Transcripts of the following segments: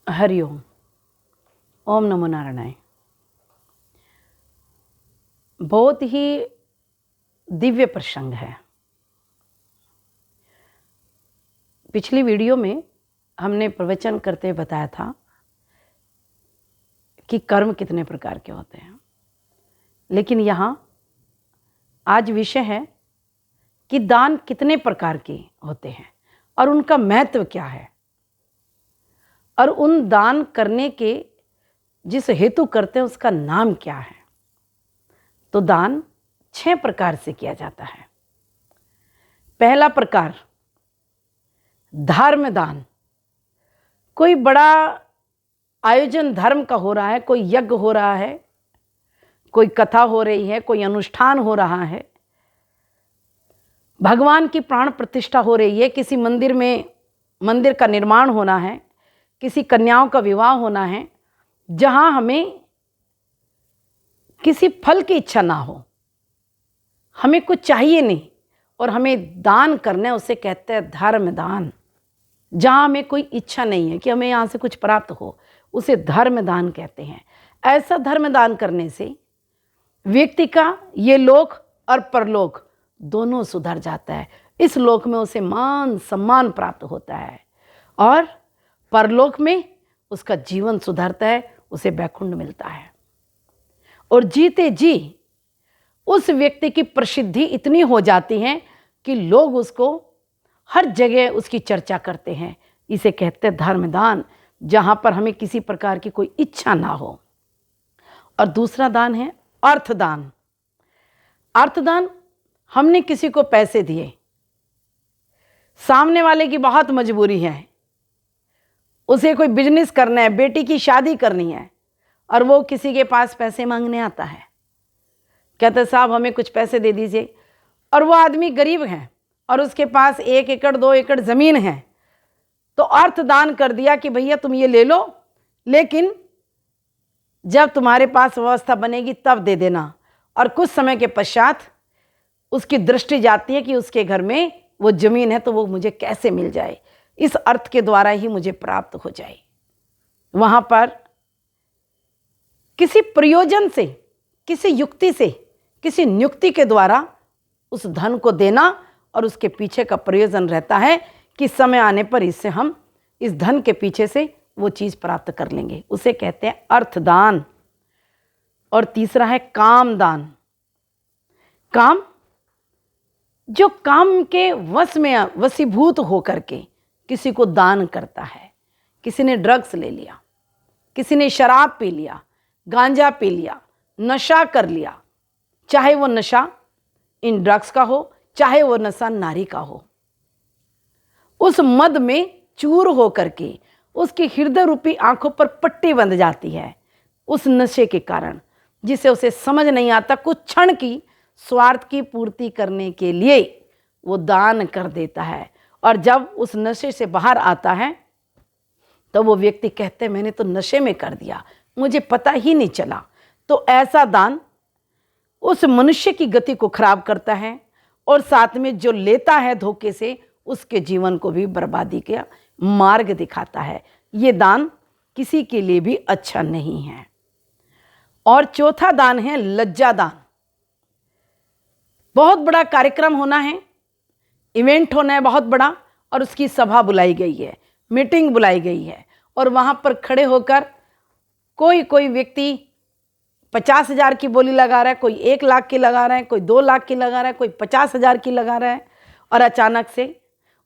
हरिओम। ओम नमो नारायण। बहुत ही दिव्य प्रसंग है। पिछली वीडियो में हमने प्रवचन करते बताया था कि कर्म कितने प्रकार के होते हैं, लेकिन यहाँ आज विषय है कि दान कितने प्रकार के होते हैं और उनका महत्व क्या है, और उन दान करने के जिस हेतु करते हैं उसका नाम क्या है। तो दान 6 प्रकार से किया जाता है। पहला प्रकार धर्म दान। कोई बड़ा आयोजन धर्म का हो रहा है, कोई यज्ञ हो रहा है, कोई कथा हो रही है, कोई अनुष्ठान हो रहा है, भगवान की प्राण प्रतिष्ठा हो रही है, किसी मंदिर में मंदिर का निर्माण होना है, किसी कन्याओं का विवाह होना है, जहां हमें किसी फल की इच्छा ना हो, हमें कुछ चाहिए नहीं और हमें दान करना है, उसे कहते हैं धर्म दान। जहां हमें कोई इच्छा नहीं है कि हमें यहाँ से कुछ प्राप्त हो, उसे धर्म दान कहते हैं। ऐसा धर्म दान करने से व्यक्ति का ये लोक और परलोक दोनों सुधर जाता है। इस लोक में उसे मान सम्मान प्राप्त होता है और परलोक में उसका जीवन सुधरता है, उसे वैकुंठ मिलता है। और जीते जी उस व्यक्ति की प्रसिद्धि इतनी हो जाती है कि लोग उसको हर जगह उसकी चर्चा करते हैं। इसे कहते हैं धर्मदान, जहां पर हमें किसी प्रकार की कोई इच्छा ना हो। और दूसरा दान है अर्थदान। अर्थदान, हमने किसी को पैसे दिए, सामने वाले की बहुत मजबूरी है, उसे कोई बिजनेस करना है, बेटी की शादी करनी है, और वो किसी के पास पैसे मांगने आता है, कहते साहब हमें कुछ पैसे दे दीजिए, और वो आदमी गरीब है और उसके पास 1 एकड़ 2 एकड़ ज़मीन है, तो अर्थदान कर दिया कि भैया तुम ये ले लो, लेकिन जब तुम्हारे पास व्यवस्था बनेगी तब दे देना। और कुछ समय के पश्चात उसकी दृष्टि जाती है कि उसके घर में वो ज़मीन है, तो वो मुझे कैसे मिल जाए, इस अर्थ के द्वारा ही मुझे प्राप्त हो जाए। वहाँ पर किसी प्रयोजन से, किसी युक्ति से, किसी नियुक्ति के द्वारा उस धन को देना, और उसके पीछे का प्रयोजन रहता है कि समय आने पर इससे हम इस धन के पीछे से वो चीज़ प्राप्त कर लेंगे। उसे कहते हैं अर्थदान। और तीसरा है कामदान। काम, जो काम के वश में वशीभूत होकर के किसी को दान करता है। किसी ने ड्रग्स ले लिया, किसी ने शराब पी लिया, गांजा पी लिया, नशा कर लिया, चाहे वो नशा इन ड्रग्स का हो, चाहे वो नशा नारी का हो, उस मद में चूर हो करके उसकी हृदय रूपी आंखों पर पट्टी बंध जाती है उस नशे के कारण, जिसे उसे समझ नहीं आता। कुछ क्षण की स्वार्थ की पूर्ति करने के लिए वो दान कर देता है, और जब उस नशे से बाहर आता है तो वो व्यक्ति कहते हैं मैंने तो नशे में कर दिया, मुझे पता ही नहीं चला। तो ऐसा दान उस मनुष्य की गति को खराब करता है, और साथ में जो लेता है धोखे से उसके जीवन को भी बर्बादी का मार्ग दिखाता है। ये दान किसी के लिए भी अच्छा नहीं है। और चौथा दान है लज्जा दान। बहुत बड़ा कार्यक्रम होना है, इवेंट होना है बहुत बड़ा, और उसकी सभा बुलाई गई है, मीटिंग बुलाई गई है, और वहाँ पर खड़े होकर कोई व्यक्ति 50,000 की बोली लगा रहा है, कोई 1 लाख की लगा रहा है, कोई 2 लाख की लगा रहा है, कोई 50,000 की लगा रहा है, और अचानक से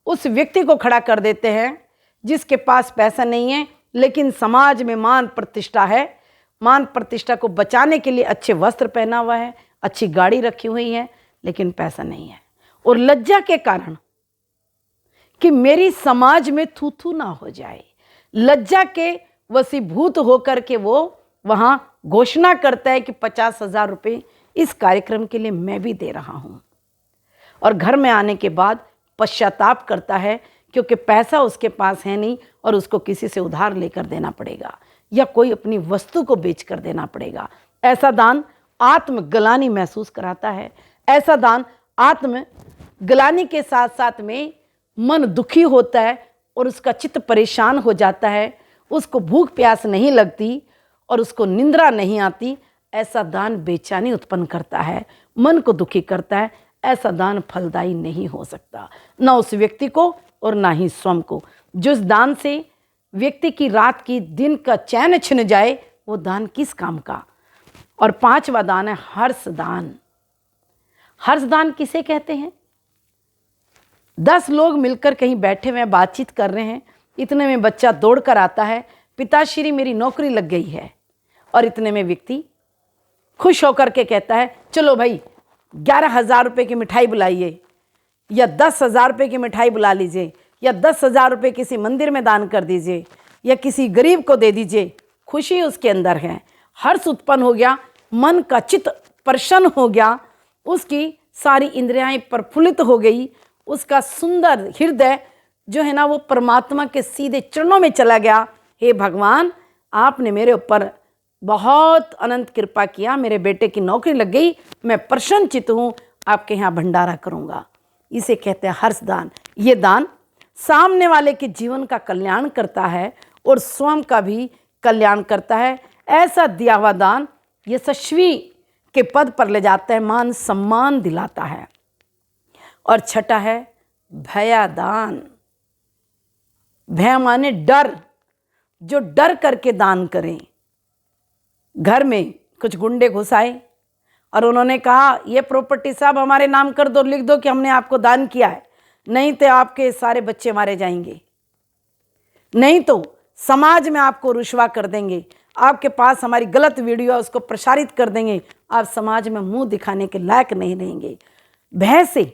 उस व्यक्ति को खड़ा कर देते हैं जिसके पास पैसा नहीं है, लेकिन समाज में मान प्रतिष्ठा है। मान प्रतिष्ठा को बचाने के लिए अच्छे वस्त्र पहना हुआ है, अच्छी गाड़ी रखी हुई है, लेकिन पैसा नहीं है। और लज्जा के कारण कि मेरी समाज में थू थू ना हो जाए, लज्जा के वशीभूत होकर के वो वहाँ घोषणा करता है कि 50,000 रुपये इस कार्यक्रम के लिए मैं भी दे रहा हूँ, और घर में आने के बाद पश्चाताप करता है क्योंकि पैसा उसके पास है नहीं, और उसको किसी से उधार लेकर देना पड़ेगा या कोई अपनी वस्तु को बेच कर देना पड़ेगा। ऐसा दान आत्मग्लानि महसूस कराता है। ऐसा दान आत्मग्लानि के साथ साथ में मन दुखी होता है और उसका चित्त परेशान हो जाता है, उसको भूख प्यास नहीं लगती और उसको निंद्रा नहीं आती, ऐसा दान बेचैनी उत्पन्न करता है, मन को दुखी करता है। ऐसा दान फलदायी नहीं हो सकता, ना उस व्यक्ति को और ना ही स्वयं को। जिस दान से व्यक्ति की रात की दिन का चैन छिन जाए, वो दान किस काम का। और 5वां दान है हर्ष दान। हर्ष दान किसे कहते हैं? 10 लोग मिलकर कहीं बैठे हुए बातचीत कर रहे हैं, इतने में बच्चा दौड़ कर आता है, पिताश्री मेरी नौकरी लग गई है। और इतने में व्यक्ति खुश होकर के कहता है, चलो भाई 11,000 रुपये की मिठाई बुलाइए, या 10,000 रुपये की मिठाई बुला लीजिए, या 10,000 रुपये किसी मंदिर में दान कर दीजिए, या किसी गरीब को दे दीजिए। खुशी उसके अंदर है, हर्ष उत्पन्न हो गया, मन का चित्त प्रसन्न हो गया, उसकी सारी इंद्रियाएं प्रफुल्लित हो गई, उसका सुंदर हृदय जो है ना वो परमात्मा के सीधे चरणों में चला गया। हे भगवान, आपने मेरे ऊपर बहुत अनंत कृपा किया, मेरे बेटे की नौकरी लग गई, मैं प्रसन्नचित्त हूँ, आपके यहाँ भंडारा करूँगा। इसे कहते हैं हर्ष दान। ये दान सामने वाले के जीवन का कल्याण करता है और स्वयं का भी कल्याण करता है। ऐसा दिया हुआ दान यशस्वी के पद पर ले जाता है, मान सम्मान दिलाता है। और छठा है भयादान। भय माने डर, जो डर करके दान करें। घर में कुछ गुंडे घुस आए और उन्होंने कहा, ये प्रॉपर्टी साहब हमारे नाम कर दो, लिख दो कि हमने आपको दान किया है, नहीं तो आपके सारे बच्चे मारे जाएंगे, नहीं तो समाज में आपको रुश्वा कर देंगे, आपके पास हमारी गलत वीडियो है उसको प्रसारित कर देंगे, आप समाज में मुंह दिखाने के लायक नहीं रहेंगे। भय से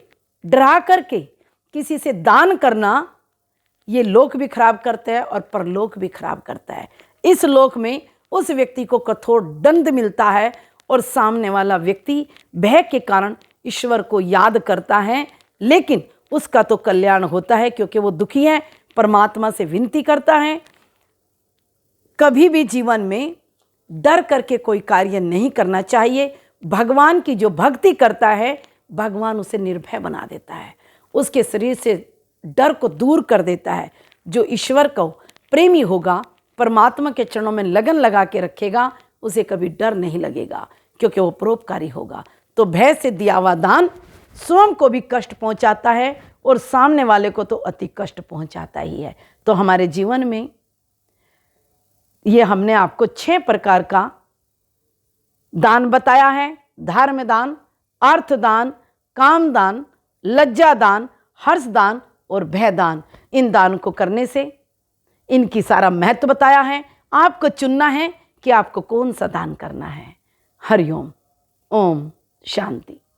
डरा करके किसी से दान करना, ये लोक भी खराब करता है और परलोक भी खराब करता है। इस लोक में उस व्यक्ति को कठोर दंड मिलता है और सामने वाला व्यक्ति भय के कारण ईश्वर को याद करता है, लेकिन उसका तो कल्याण होता है क्योंकि वो दुखी है, परमात्मा से विनती करता है। कभी भी जीवन में डर करके कोई कार्य नहीं करना चाहिए। भगवान की जो भक्ति करता है, भगवान उसे निर्भय बना देता है, उसके शरीर से डर को दूर कर देता है। जो ईश्वर को प्रेमी होगा, परमात्मा के चरणों में लगन लगा के रखेगा, उसे कभी डर नहीं लगेगा क्योंकि वो परोपकारी होगा। तो भय से दिया हुआ दान स्वयं को भी कष्ट पहुंचाता है और सामने वाले को तो अति कष्ट पहुंचाता ही है। तो हमारे जीवन में ये हमने आपको 6 प्रकार का दान बताया है। धर्म दान, अर्थ दान, काम दान, लज्जा दान, हर्ष दान और भय दान। इन दान को करने से इनकी सारा महत्व बताया है। आपको चुनना है कि आपको कौन सा दान करना है। हरिओम। ओम शांति।